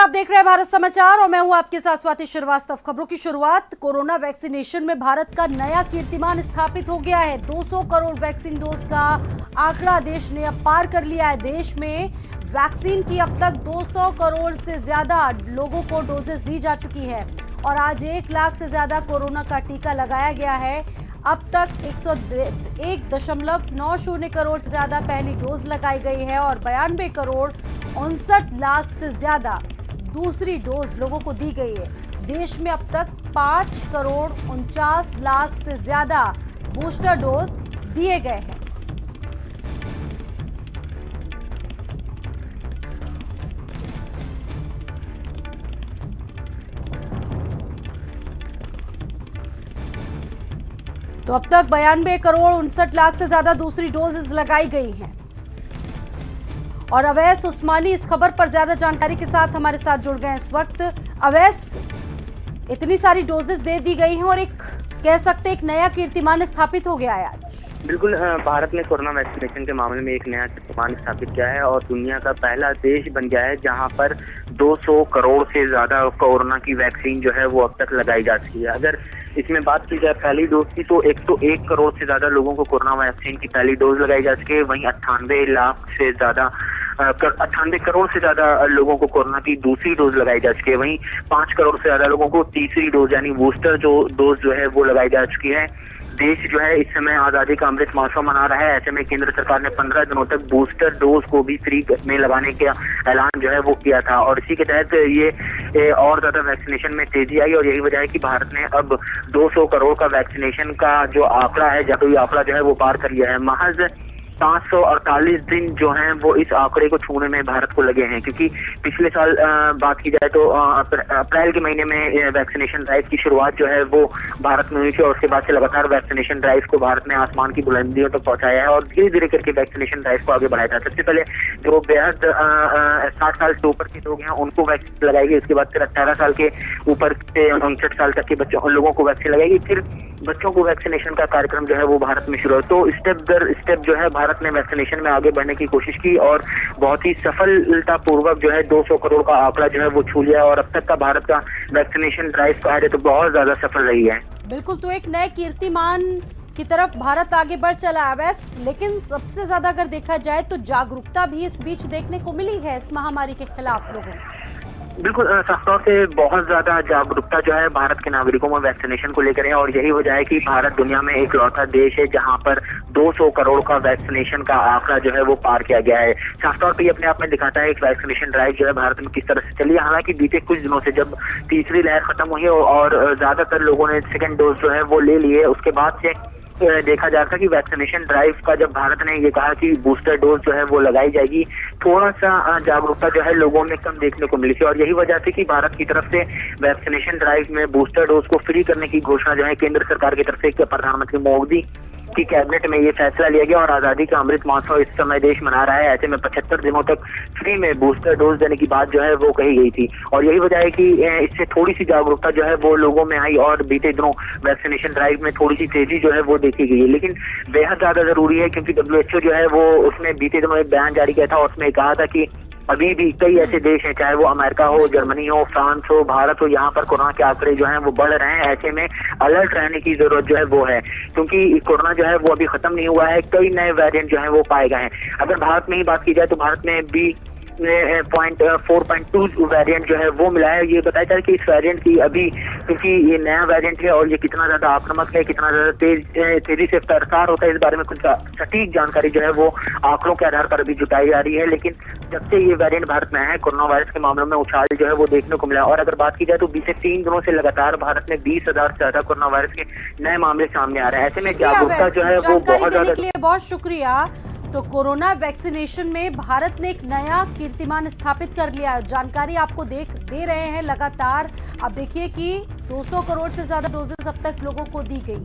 आप देख रहे हैं भारत समाचार और मैं हूं आपके साथ स्वाति श्रीवास्तव। खबरों की शुरुआत, कोरोना वैक्सीनेशन में भारत का नया कीर्तिमान स्थापित हो गया है। 200 करोड़ वैक्सीन डोज का आंकड़ा देश ने अब पार कर लिया है। देश में वैक्सीन की अब तक 200 करोड़ से ज्यादा लोगों को डोजेस दी जा चुकी है और आज 1 लाख से ज्यादा कोरोना का टीका लगाया गया है। अब तक 1.90 करोड़ से ज्यादा पहली डोज लगाई गई है और 92 करोड़ 59 लाख से ज्यादा दूसरी डोज लोगों को दी गई है। देश में अब तक 5 करोड़ 49 लाख से ज्यादा बूस्टर डोज दिए गए हैं। तो अब तक 92 करोड़ 59 लाख से ज्यादा दूसरी डोजेस लगाई गई हैं। और अवैस उस्मानी इस खबर पर ज्यादा जानकारी के साथ हमारे साथ जुड़ गए इस वक्त। अवैस, इतनी सारी डोजेस दे दी गई हैं और एक कह सकते एक नया कीर्तिमान स्थापित हो गया है आज। बिल्कुल, भारत ने कोरोना वैक्सीनेशन के मामले में एक नया कीर्तिमान स्थापित किया है और दुनिया का पहला देश बन गया है जहां पर 200 करोड़ से ज्यादा कोरोना की वैक्सीन जो है वो अब तक लगाई जा चुकी है। अगर इसमें बात की जाए पहली डोज की तो 101 करोड़ से ज्यादा लोगों को कोरोना वैक्सीन की पहली डोज लगाई जा चुकी है। वहीं 98 करोड़ से ज्यादा लोगों को कोरोना की दूसरी डोज लगाई जा चुकी है। वहीं 5 करोड़ से ज्यादा लोगों को तीसरी डोज यानी बूस्टर डोज जो है वो लगाई जा चुकी है। देश जो है इस समय आजादी का अमृत महोत्सव मना रहा है। ऐसे में केंद्र सरकार ने 15 दिनों तक बूस्टर डोज को भी फ्री में लगाने का ऐलान जो है वो किया था और इसी के तहत ये और ज्यादा वैक्सीनेशन में तेजी आई और यही वजह है कि भारत ने अब 200 करोड़ का वैक्सीनेशन का जो आंकड़ा है जादुई आंकड़ा जो है वो पार कर लिया है। महज 548 दिन जो हैं वो इस आंकड़े को छूने में भारत को लगे हैं, क्योंकि पिछले साल बात की जाए तो अप्रैल के महीने में वैक्सीनेशन ड्राइव की शुरुआत जो है वो भारत में हुई थी और उसके बाद से लगातार वैक्सीनेशन ड्राइव को भारत ने आसमान की बुलंदियों तक पहुंचाया है और धीरे धीरे करके वैक्सीनेशन ड्राइव को आगे बढ़ाया था। सबसे पहले जो बेहद 60 साल से ऊपर के लोग हैं उनको वैक्सीन लगाएगी, उसके बाद फिर 18 साल के ऊपर से 59 साल तक के बच्चों लोगों को वैक्सीन लगाएगी, फिर बच्चों को वैक्सीनेशन का कार्यक्रम जो है वो भारत में शुरू है। तो स्टेप दर स्टेप जो है भारत ने वैक्सीनेशन में आगे बढ़ने की कोशिश की और बहुत ही सफलतापूर्वक जो है 200 करोड़ का आंकड़ा जो है वो छू लिया और अब तक का भारत का वैक्सीनेशन ड्राइव का है तो बहुत ज्यादा सफल रही है। बिल्कुल, तो एक नए कीर्तिमान की तरफ भारत आगे बढ़ चला है वैस, लेकिन सबसे ज्यादा अगर देखा जाए तो जागरूकता भी इस बीच देखने को मिली है इस महामारी के खिलाफ लोगों को। बिल्कुल, साफ तौर से बहुत ज्यादा जागरूकता जो है भारत के नागरिकों में वैक्सीनेशन को लेकर है और यही वजह है कि भारत दुनिया में एक लौता देश है जहां पर 200 करोड़ का वैक्सीनेशन का आंकड़ा जो है वो पार किया गया है। साफ तौर पर ये अपने आप में दिखाता है एक वैक्सीनेशन ड्राइव जो है भारत में किस तरह से चली है। हालांकि बीते कुछ दिनों से जब तीसरी लहर खत्म हुई और ज्यादातर लोगों ने सेकेंड डोज जो है वो ले लिए, उसके बाद से देखा जा रहा था कि वैक्सीनेशन ड्राइव का जब भारत ने ये कहा कि बूस्टर डोज जो है वो लगाई जाएगी, थोड़ा सा जागरूकता जो है लोगों में कम देखने को मिली थी और यही वजह थी कि भारत की तरफ से वैक्सीनेशन ड्राइव में बूस्टर डोज को फ्री करने की घोषणा जो है केंद्र सरकार की तरफ से प्रधानमंत्री मोदी की कैबिनेट में ये फैसला लिया गया और आजादी का अमृत महोत्सव इस समय देश मना रहा है। ऐसे में 75 दिनों तक फ्री में बूस्टर डोज देने की बात जो है वो कही गई थी और यही वजह है कि इससे थोड़ी सी जागरूकता जो है वो लोगों में आई और बीते दिनों वैक्सीनेशन ड्राइव में थोड़ी सी तेजी जो है वो देखी गई है। लेकिन बेहद ज्यादा जरूरी है क्योंकि WHO जो है वो उसने बीते दिनों एक बयान जारी किया था और उसमें कहा था कि अभी भी कई ऐसे देश हैं, चाहे वो अमेरिका हो, जर्मनी हो, फ्रांस हो, भारत हो, यहाँ पर कोरोना के आंकड़े जो हैं वो बढ़ रहे हैं। ऐसे में अलर्ट रहने की जरूरत जो है वो है क्योंकि कोरोना जो है वो अभी खत्म नहीं हुआ है, कई नए वेरिएंट जो है वो पाए गए हैं। अगर भारत में ही बात की जाए तो भारत में भी 4.2 वेरिएंट जो है वो मिला है। ये बताया जाए कि इस वेरिएंट की अभी क्योंकि ये नया वेरिएंट है और ये कितना ज्यादा आक्रामक है, कितना ज्यादा तेजी से प्रसार होता है, इस बारे में कुछ सटीक जानकारी जो है वो आंकड़ों के आधार पर अभी जुटाई जा रही है। लेकिन जब से ये वेरिएंट भारत में है कोरोना वायरस के मामलों में उछाल जो है वो देखने को मिला और अगर बात की जाए तो बीते 3 दिनों से लगातार भारत में 20,000 से ज्यादा कोरोना वायरस के नए मामले सामने आ रहे हैं। ऐसे में जागरूकता जो है वो बहुत ज्यादा। बहुत शुक्रिया। तो कोरोना वैक्सीनेशन में भारत ने एक नया कीर्तिमान स्थापित कर लिया है। जानकारी आपको दे रहे हैं लगातार। अब देखिए कि 200 करोड़ से ज्यादा डोजेस अब तक लोगों को दी गई।